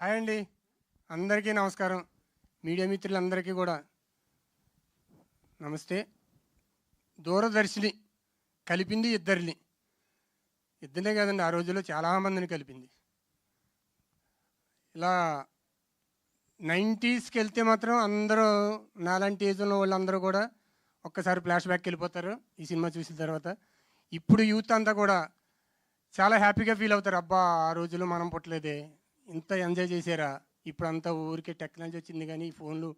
Hi అండి, అందరికీ నమస్కారం. మీడియా మిత్రులందరికీ కూడా నమస్తే. దూరదర్శిని కలిపింది ఇద్దరిని, ఇద్దరే కాదండి, ఆ రోజుల్లో చాలామందిని కలిపింది. ఇలా 90స్కి వెళ్తే మాత్రం అందరూ నాలాంటి ఏజ్ ఉన్న వాళ్ళందరూ కూడా ఒక్కసారి ఫ్లాష్ బ్యాక్కి వెళ్ళిపోతారు ఈ సినిమా చూసిన తర్వాత. ఇప్పుడు యూత్ అంతా కూడా చాలా హ్యాపీగా ఫీల్ అవుతారు. అబ్బా, ఆ రోజుల్లో మనం పుట్టలేదే, ఇంత ఎంజాయ్ చేసారా, ఇప్పుడు అంతా ఊరికే టెక్నాలజీ వచ్చింది కానీ ఈ ఫోన్లు,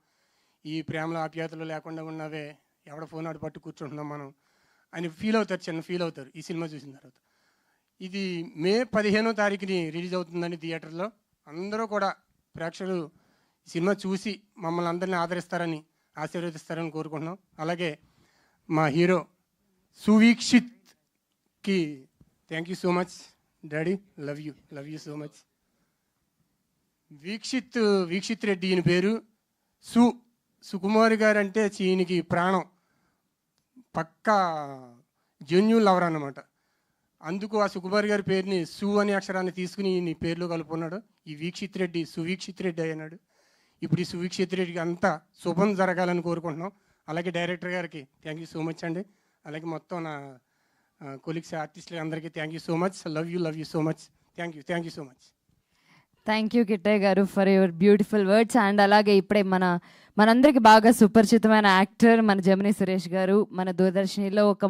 ఈ ప్రేమల ఆప్యాయతలు లేకుండా ఉన్నవే, ఎవడ ఫోన్ ఆడు పట్టు కూర్చుంటున్నాం మనం అని ఫీల్ అవుతారు, చిన్న ఫీల్ అవుతారు ఈ సినిమా చూసిన తర్వాత. ఇది మే 15వ తారీఖుని రిలీజ్ అవుతుందని థియేటర్లో. అందరూ కూడా ప్రేక్షకులు ఈ సినిమా చూసి మమ్మల్ని అందరినీ ఆదరిస్తారని, ఆశీర్వదిస్తారని కోరుకుంటున్నాం. అలాగే మా హీరో సువీక్షిత్కి thank you so much daddy, love you so much. Vikshith Reddy ఈయన పేరు. సుకుమారి గారు అంటే ఈయనకి ప్రాణం, పక్కా జెన్యూన్ లవర్ అన్నమాట. అందుకు ఆ సుకుమారి గారి పేరుని అనే అక్షరాన్ని తీసుకుని ఈయన పేర్లో కలుపుకున్నాడు. ఈ వీక్షిత్ రెడ్డి సువీక్షిత్ రెడ్డి అయినాడు. ఇప్పుడు ఈ సువీక్షిత్ రెడ్డికి అంతా శుభం జరగాలని కోరుకుంటున్నాం. అలాగే డైరెక్టర్ గారికి థ్యాంక్ యూ సో మచ్ అండి. అలాగే మొత్తం నా కొలీగ్స్ ఆర్టిస్టులు అందరికీ thank you so much. Love you so much. Thank you so much. Thank you Kittayya గారు for your beautiful words. And అలాగే ఇప్పుడే మనందరికి బాగా సుపరిచితమైన యాక్టర్ మన జమినీ సురేష్ గారు మన దూరదర్శనిలో ఒక